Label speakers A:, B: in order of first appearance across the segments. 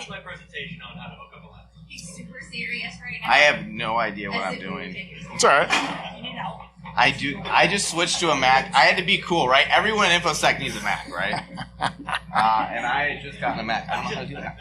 A: That's my presentation on how to hook up a laptop.
B: He's super serious right now.
C: I have no idea what I'm doing.
D: It's all right.
B: You need help.
C: I just switched to a Mac. I had to be cool, right? Everyone in InfoSec needs a Mac, right? And I had just gotten a Mac. I don't know how to do that.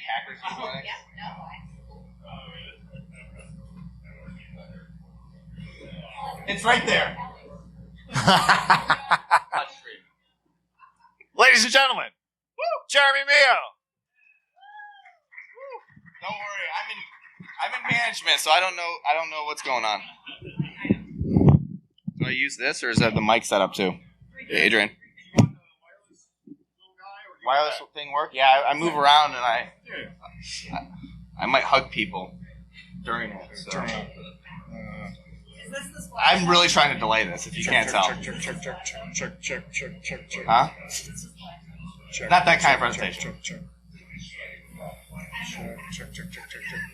C: Hackers use Linux? It's right there.
D: Ladies and gentlemen, Jeremy Mio.
C: Don't worry, I'm in management, so I don't know what's going on. Do I use this, or is that the mic setup too? Adrian. Wireless thing work? Yeah, I move around and I might hug people during it. So. I'm really trying to delay this, if you can't tell. Huh? Not that kind of presentation.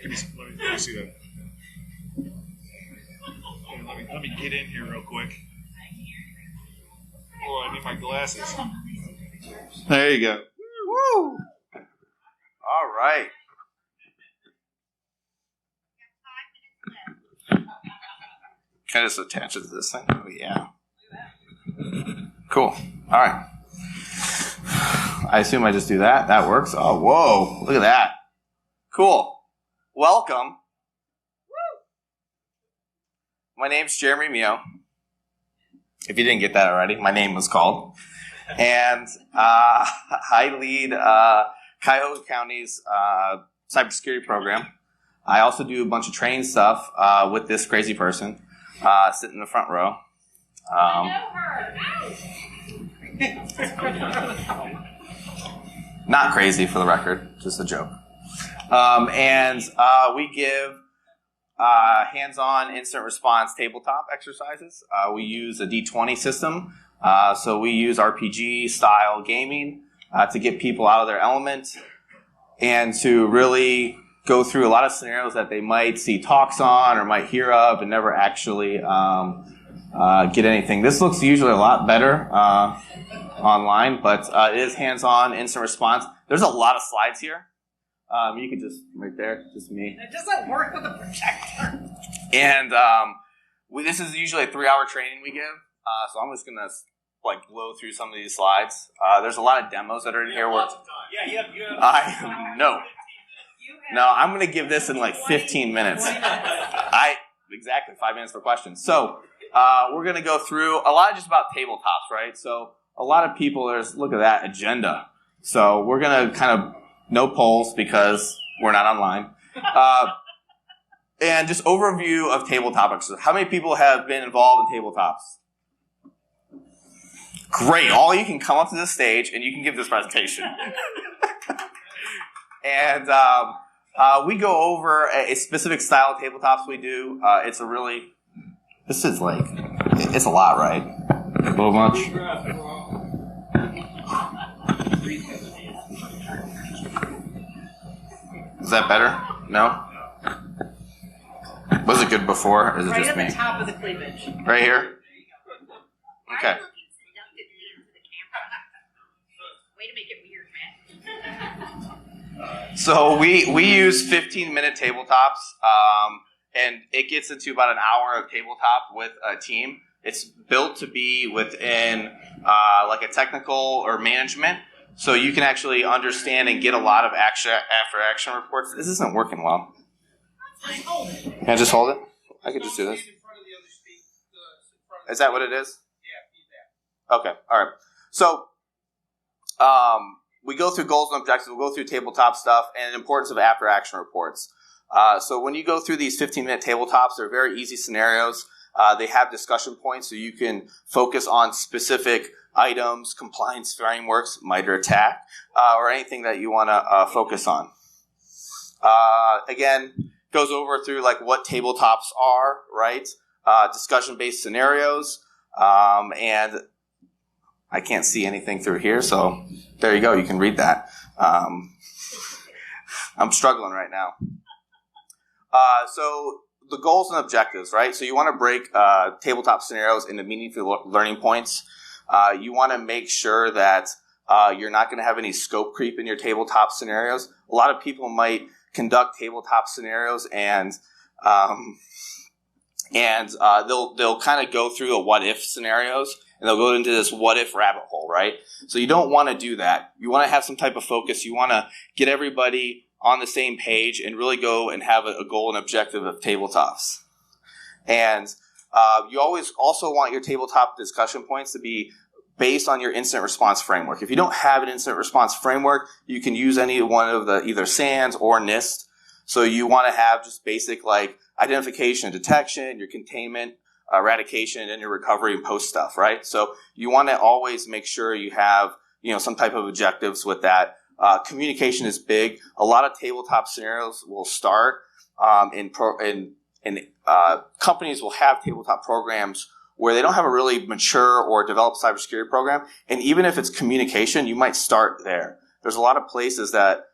D: Let me see that. Let me get in here real quick. Oh, I need my glasses. There you go.
C: Woo! All right. Can I just attach it to this thing? Oh, yeah. Cool. All right. I assume I just do that. That works. Oh, whoa. Look at that. Cool. Welcome. My name's Jeremy Mio. If you didn't get that already, my name was called. And I lead Cuyahoga County's cybersecurity program. I also do a bunch of training stuff with this crazy person sitting in the front row.
B: I know her.
C: Not crazy, for the record, just a joke. And we give hands-on instant response tabletop exercises. We use a D20 system. So we use RPG-style gaming to get people out of their element and to really go through a lot of scenarios that they might see talks on or might hear of and never actually get anything. This looks usually a lot better online, but it is hands-on, instant response. There's a lot of slides here. You can just, right there, just me.
B: It doesn't work with a projector.
C: And this is usually a 3-hour training we give, so I'm just going to blow through some of these slides. There's a lot of demos that are in here.
A: Yeah, you have
C: No, I'm going to give this in 15 minutes. Exactly, 5 minutes for questions. So we're going to go through a lot just about tabletops, right? So a lot of people, look at that agenda. So we're going to kind of, no polls because we're not online. And just overview of tabletopics. How many people have been involved in tabletops? Great. All you can come up to this stage and you can give this presentation. And we go over a specific style of tabletops we do. It's a lot, right? A little much? Is that better? No? Was it good before, or is it just me?
B: Right at the top of the cleavage.
C: Right here? Okay.
B: Way to make it weird, man.
C: So we use 15-minute tabletops, and it gets into about an hour of tabletop with a team. It's built to be within a technical or management, so you can actually understand and get a lot of after-action reports. This isn't working well. Can I just hold it? I could just do this. Is that what it is? Yeah, feedback. Okay, all right. So we go through goals and objectives. We'll go through tabletop stuff and the importance of after-action reports. So when you go through these 15-minute tabletops, they're very easy scenarios. They have discussion points, so you can focus on specific items, compliance frameworks, MITRE ATT&CK, or anything that you want to focus on. Again, goes over through what tabletops are, right? Discussion-based scenarios, and I can't see anything through here, so there you go. You can read that. I'm struggling right now. So the goals and objectives, right? So you want to break tabletop scenarios into meaningful learning points. You want to make sure that you're not going to have any scope creep in your tabletop scenarios. A lot of people might conduct tabletop scenarios and they'll kind of go through a what if scenarios, and they'll go into this what if rabbit hole, right? So you don't want to do that. You want to have some type of focus. You want to get everybody on the same page and really go and have a goal and objective of tabletops. And you always also want your tabletop discussion points to be based on your incident response framework. If you don't have an incident response framework, you can use any one of the either SANS or NIST. So you want to have just basic like identification and detection, your containment, eradication, and your recovery and post stuff, right? So you want to always make sure you have, some type of objectives with that. Communication is big. A lot of tabletop scenarios will start companies will have tabletop programs where they don't have a really mature or developed cybersecurity program. And even if it's communication, you might start there. There's a lot of places that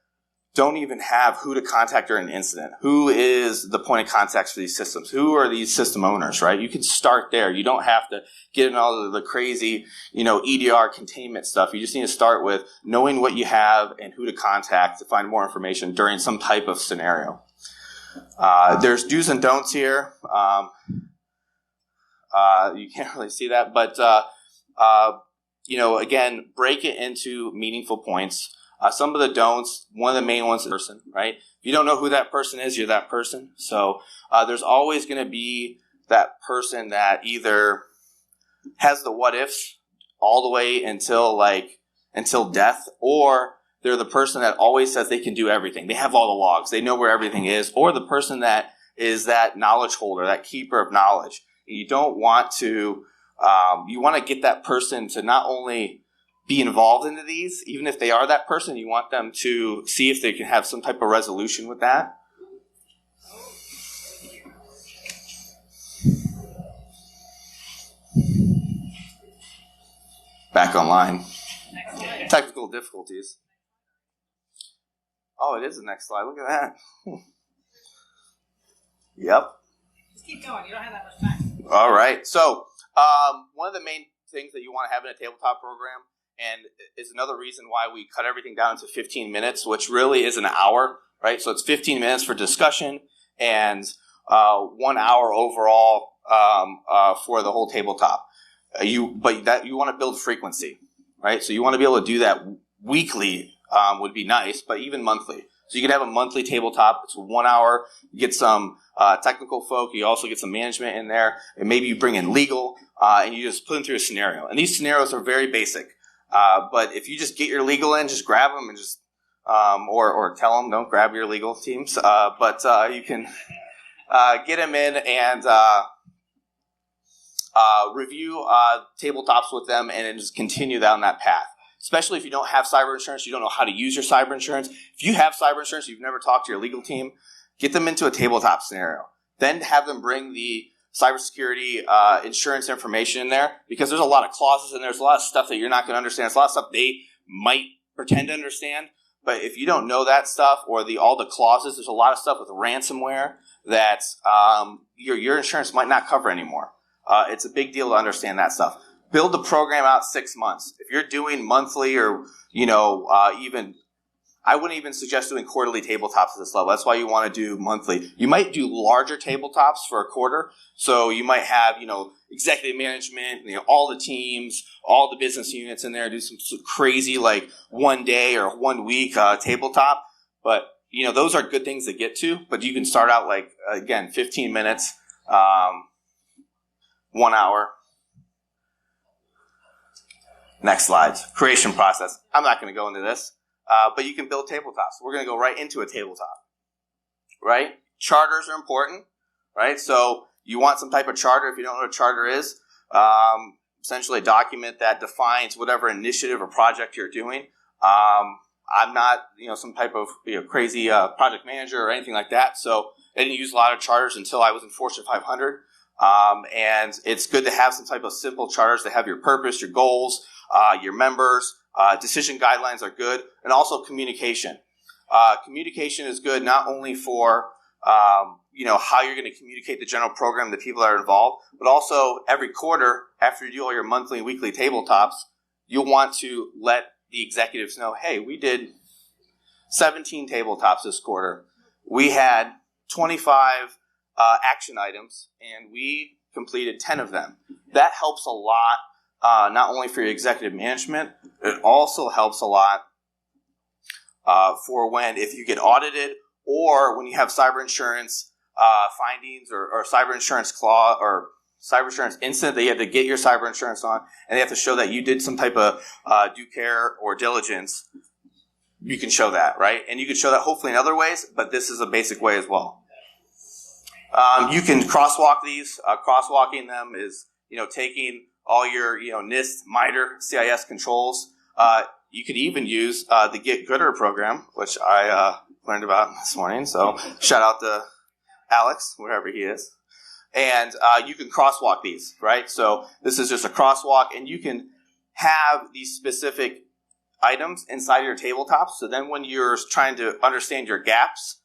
C: don't even have who to contact during an incident. Who is the point of contact for these systems? Who are these system owners, right? You can start there. You don't have to get in all of the crazy, EDR containment stuff. You just need to start with knowing what you have and who to contact to find more information during some type of scenario. There's do's and don'ts here. You can't really see that, but, again, break it into meaningful points. Some of the don'ts, one of the main ones is person, right? If you don't know who that person is, you're that person. So there's always going to be that person that either has the what ifs all the way until death, or they're the person that always says they can do everything. They have all the logs. They know where everything is. Or the person that is that knowledge holder, that keeper of knowledge. You don't want to, you want to get that person to not only be involved into these, even if they are that person, you want them to see if they can have some type of resolution with that. Back online. Technical difficulties. Oh, it is the next slide. Look at that. Yep.
B: Just keep going. You don't have that much time.
C: All right. So one of the main things that you want to have in a tabletop program, and is another reason why we cut everything down to 15 minutes, which really is an hour, right? So it's 15 minutes for discussion and 1 hour overall for the whole tabletop. You want to build frequency, right? So you want to be able to do that weekly would be nice, but even monthly. So you can have a monthly tabletop. It's 1 hour. You get some technical folk. You also get some management in there. And maybe you bring in legal, and you just put them through a scenario. And these scenarios are very basic. But if you just get your legal in, just grab them and just, or tell them, don't grab your legal teams. But you can get them in and review tabletops with them and then just continue down that path. Especially if you don't have cyber insurance, you don't know how to use your cyber insurance. If you have cyber insurance, you've never talked to your legal team, get them into a tabletop scenario. Then have them bring the cybersecurity insurance information in there, because there's a lot of clauses and there's a lot of stuff that you're not going to understand. There's a lot of stuff they might pretend to understand, but if you don't know that stuff or all the clauses, there's a lot of stuff with ransomware that your insurance might not cover anymore. It's a big deal to understand that stuff. Build the program out 6 months. If you're doing monthly or, even, I wouldn't even suggest doing quarterly tabletops at this level. That's why you want to do monthly. You might do larger tabletops for a quarter. So you might have, executive management, all the teams, all the business units in there, do some crazy 1 day or 1 week tabletop. But, those are good things to get to. But you can start out 15 minutes, 1 hour. Next slide. Creation process. I'm not going to go into this, but you can build tabletops. We're going to go right into a tabletop, right? Charters are important, right? So you want some type of charter. If you don't know what a charter is, essentially a document that defines whatever initiative or project you're doing. I'm not, some type of crazy project manager or anything like that, so I didn't use a lot of charters until I was in Fortune 500. And it's good to have some type of simple charters that have your purpose, your goals, your members. Decision guidelines are good, and also communication. Communication is good not only for how you're going to communicate the general program to people that are involved. But also every quarter, after you do all your monthly and weekly tabletops, you'll want to let the executives know, hey, we did 17 tabletops this quarter. We had 25 action items, and we completed 10 of them. That helps a lot, not only for your executive management, it also helps a lot for if you get audited or when you have cyber insurance findings or cyber insurance clause or cyber insurance incident that you had to get your cyber insurance on, and they have to show that you did some type of due care or diligence. You can show that, right? And you can show that hopefully in other ways, but this is a basic way as well. You can crosswalk these. Crosswalking them is, taking all your, NIST, MITRE, CIS controls. You could even use the Get Gooder program, which I learned about this morning. So shout out to Alex, wherever he is. And you can crosswalk these, right? So this is just a crosswalk, and you can have these specific items inside your tabletops. So then when you're trying to understand your gaps,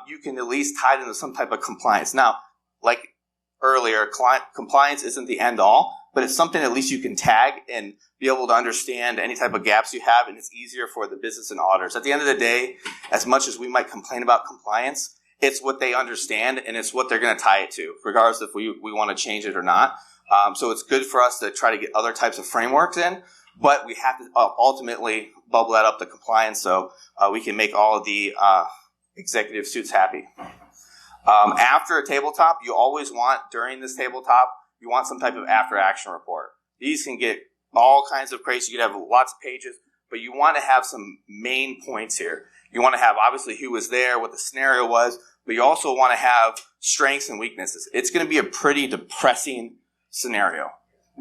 C: you can at least tie them to some type of compliance. Now, like earlier, compliance isn't the end all, but it's something at least you can tag and be able to understand any type of gaps you have, and it's easier for the business and auditors. At the end of the day, as much as we might complain about compliance, it's what they understand, and it's what they're going to tie it to, regardless if we want to change it or not. So it's good for us to try to get other types of frameworks in, but we have to ultimately bubble that up to compliance so we can make all of the executive suits happy. After a tabletop, you always want, during this tabletop, you want some type of after-action report. These can get all kinds of crazy. You can have lots of pages, but you want to have some main points here. You want to have, obviously, who was there, what the scenario was, but you also want to have strengths and weaknesses. It's going to be a pretty depressing scenario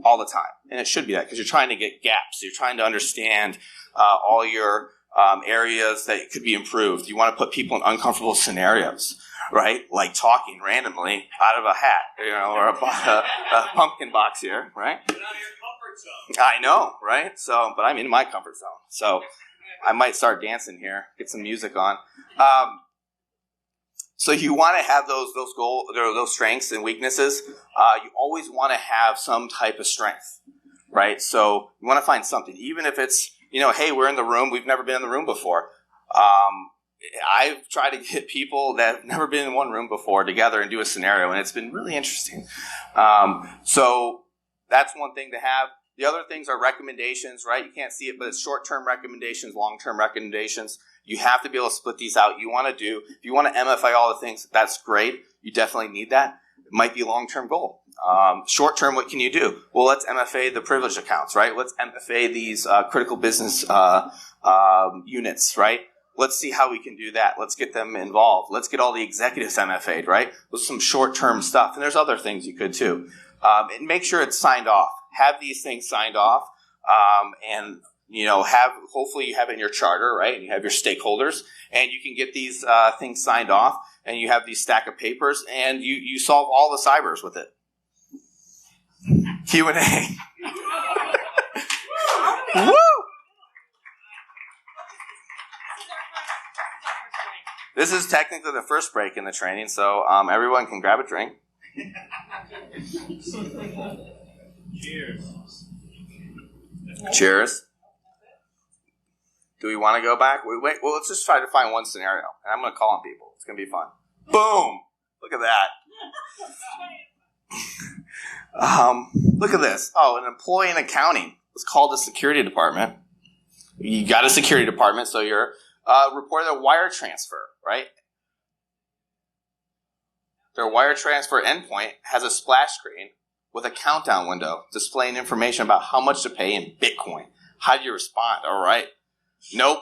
C: all the time, and it should be that because you're trying to get gaps. You're trying to understand all your areas that could be improved. You want to put people in uncomfortable scenarios, right? Like talking randomly out of a hat, or a pumpkin box here, right?
A: Get out of your comfort zone.
C: I know, right? So, but I'm in my comfort zone, so I might start dancing here, get some music on. So you want to have those strengths and weaknesses. You always want to have some type of strength, right? So you want to find something, even if it's, hey, we're in the room. We've never been in the room before. I've tried to get people that have never been in one room before together and do a scenario, and it's been really interesting. So that's one thing to have. The other things are recommendations, right? You can't see it, but it's short-term recommendations, long-term recommendations. You have to be able to split these out. If you want to MFA all the things, that's great. You definitely need that. It might be a long-term goal. Short-term, what can you do? Well, let's MFA the privileged accounts, right? Let's MFA these critical business units, right? Let's see how we can do that. Let's get them involved. Let's get all the executives MFA'd, right? Those are some short-term stuff. And there's other things you could too. And make sure it's signed off. Have these things signed off, and hopefully you have it in your charter, right? And you have your stakeholders, and you can get these things signed off, and you have these stack of papers, and you solve all the cybers with it. Q&A. Woo! This is technically the first break in the training, so everyone can grab a drink.
A: Cheers.
C: Cheers. Do we want to go back? Wait. Well, let's just try to find one scenario, and I'm going to call on people. It's going to be fun. Boom! Look at that. Look at this. Oh, an employee in accounting. Let's call the security department. You got a security department, so you're reporting a wire transfer, right? Their wire transfer endpoint has a splash screen with a countdown window displaying information about how much to pay in Bitcoin. How do you respond? All right. Nope.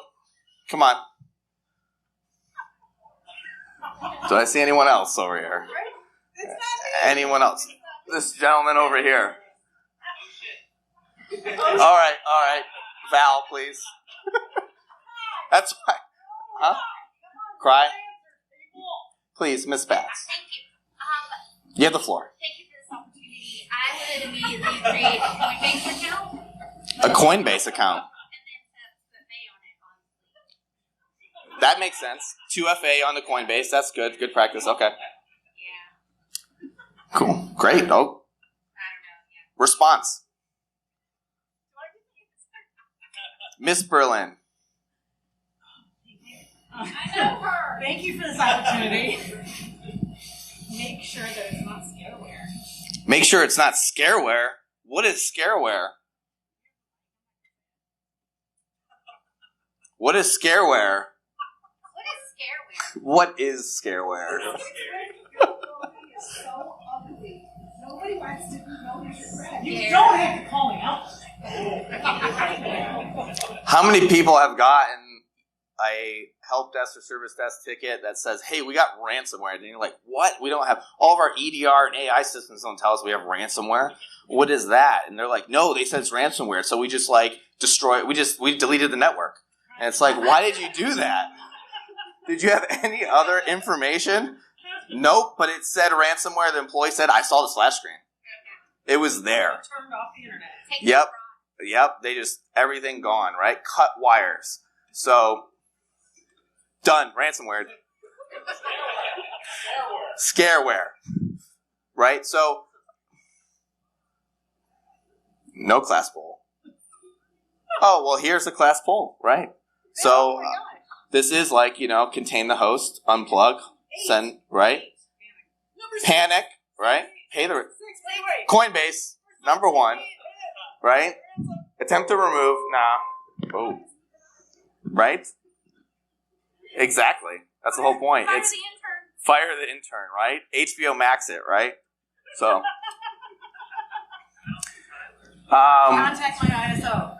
C: Come on. Do I see anyone else over here? Anyone else? This gentleman over here. All right. Val, please. That's fine. Huh? Cry? Please, Miss Bats.
E: Thank you.
C: You have the floor.
E: Thank you for this opportunity. I would immediately create a Coinbase account.
C: A Coinbase account.
E: And then set 2FA on it, honestly.
C: That makes sense. 2FA on the Coinbase. That's good. Good practice. Okay. Cool. Great. Oh,
E: I don't know. Yeah.
C: response. Miss Berlin.
E: I know her.
B: Thank you for this opportunity. Make sure that it's not scareware.
C: Make sure it's not scareware. What is scareware? What is scareware?
E: What is scareware?
C: What is scareware?
B: It's so ugly. Nobody wants to know your friend. You
E: Yeah.
B: don't have to call me out.
C: How many people have gotten a help desk or service desk ticket that says, hey, we got ransomware? And you're like, what? We don't have, all of our EDR and AI systems don't tell us we have ransomware. What is that? And they're like, no, they said it's ransomware. So we just like destroy it. We deleted the network. And it's like, why did you do that? Did you have any other information? Nope, but it said ransomware. The employee said, I saw the splash screen. It was there.
B: Turned off the internet.
E: Take
C: Yep.
E: it
C: Yep, they just, everything gone, right? Cut wires. So, done, ransomware. Scareware. Right? So, no class poll. Oh, well, here's the class poll, right? So, this is like, contain the host, unplug, send, right? Panic, right? Pay the, Coinbase, number one, right? Attempt to remove, nah. Oh. Right? Exactly. That's the whole point.
E: Fire
C: It's
E: the intern.
C: fire the intern, right? HBO Max it, right? So.
B: Contact my ISO.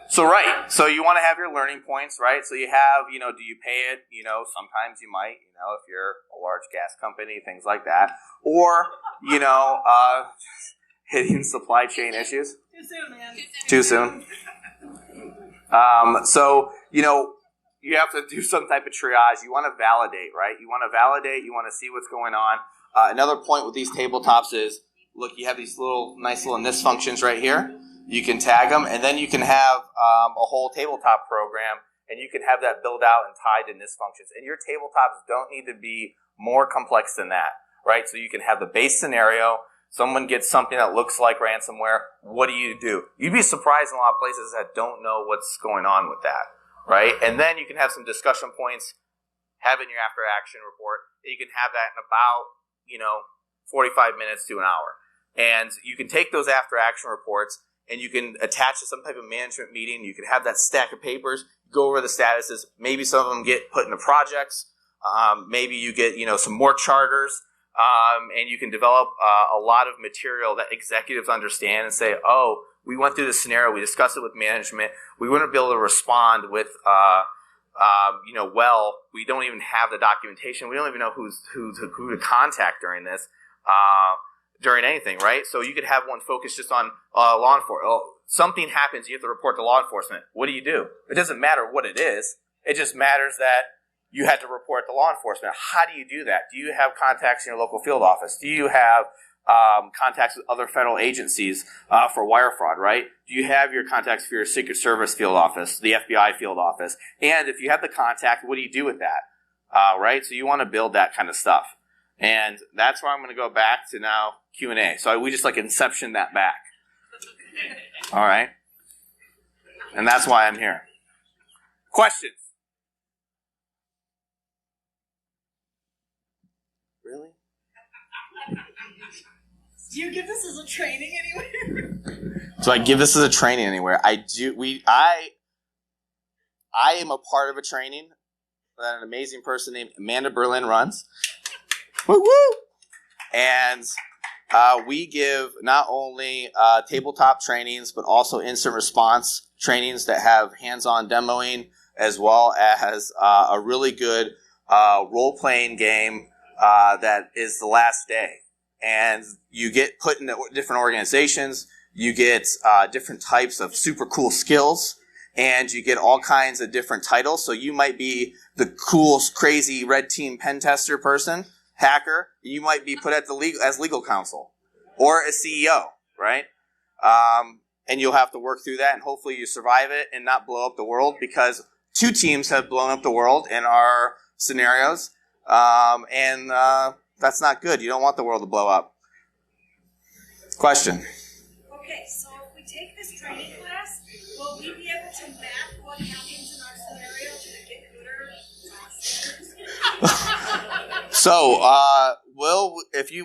C: So right. So you want to have your learning points, right? So you have, do you pay it? Sometimes you might, if you're a large gas company, things like that. Or, hitting supply chain issues.
B: Too soon, man.
C: Too soon. So, you have to do some type of triage. You want to validate, right? You want to validate. You want to see what's going on. Another point with these tabletops is, look, you have these nice little NIST functions right here. You can tag them, and then you can have a whole tabletop program, and you can have that built out and tied to NIST functions. And your tabletops don't need to be more complex than that, right? So you can have the base scenario. Someone gets something that looks like ransomware. What do? You'd be surprised in a lot of places that don't know what's going on with that, right? And then you can have some discussion points, have it in your after action report. You can have that in about, 45 minutes to an hour. And you can take those after action reports and you can attach to some type of management meeting. You can have that stack of papers, go over the statuses. Maybe some of them get put into projects. Maybe you get, some more charters. And you can develop a lot of material that executives understand and say, oh, we went through this scenario, we discussed it with management, we wouldn't be able to respond with, we don't even have the documentation, we don't even know who to contact during this, during anything, right? So you could have one focus just on law enforcement. Oh, something happens, you have to report to law enforcement. What do? It doesn't matter what it is, it just matters that you had to report to law enforcement. How do you do that? Do you have contacts in your local field office? Do you have contacts with other federal agencies for wire fraud, right? Do you have your contacts for your Secret Service field office, the FBI field office? And if you have the contact, what do you do with that? Right? So you want to build that kind of stuff. And that's where I'm going to go back to now Q&A. So we just inception that back. All right? And that's why I'm here. Questions? Really?
B: Do you give this as a training anywhere?
C: Do I give this as a training anywhere? I do. I am a part of a training that an amazing person named Amanda Berlin runs. Woo woo! And we give not only tabletop trainings, but also instant response trainings that have hands-on demoing, as well as a really good role-playing game that is the last day. And you get put in different organizations, you get different types of super cool skills, and you get all kinds of different titles. So you might be the cool, crazy red team pen tester person, hacker. You might be put at as legal counsel or as CEO, right? And you'll have to work through that, and hopefully you survive it and not blow up the world, because 2 teams have blown up the world in our scenarios. That's not good. You don't want the world to blow up. Question.
B: Okay, so if we take this training class, will we be able to map what happens in our scenario to the get gooder?
C: So,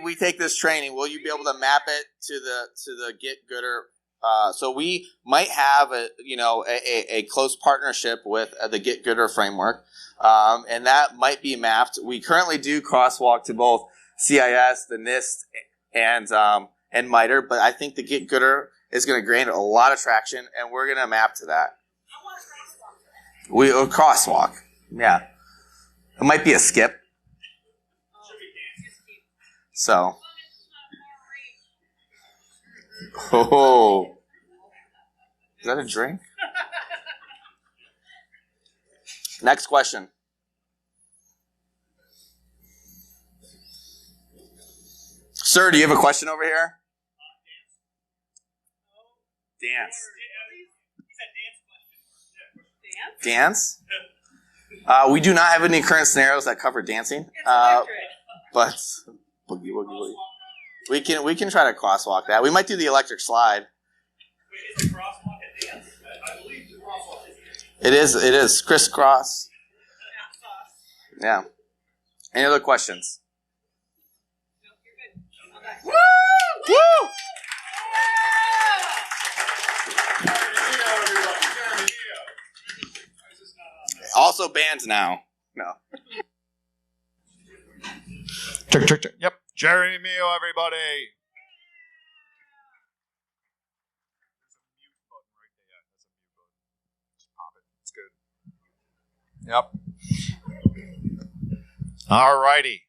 C: we take this training, will you be able to map it to the get gooder? So we might have a close partnership with the get gooder framework, and that might be mapped. We currently do crosswalk to both CIS, the NIST, and MITRE, but I think the get gooder is going to gain a lot of traction, and we're going to map to that.
B: I want a crosswalk.
C: Crosswalk, yeah. It might be a skip. So. Oh. Is that a drink? Next question. Sir, do you have a question over here? Dance. Dance? We do not have any current scenarios that cover dancing. But boogie, woogie, woogie. We can try to crosswalk that. We might do the electric slide.
A: Wait, is the crosswalk a dance? I believe the crosswalk is a dance.
C: It is crisscross. Yeah. Any other questions? Woo! Woo! Also banned now. No.
D: Check. Yep. Jeremy Mio, everybody. There's a mute button right there. That's a mute button. Just pop it. It's good. Yep. All righty.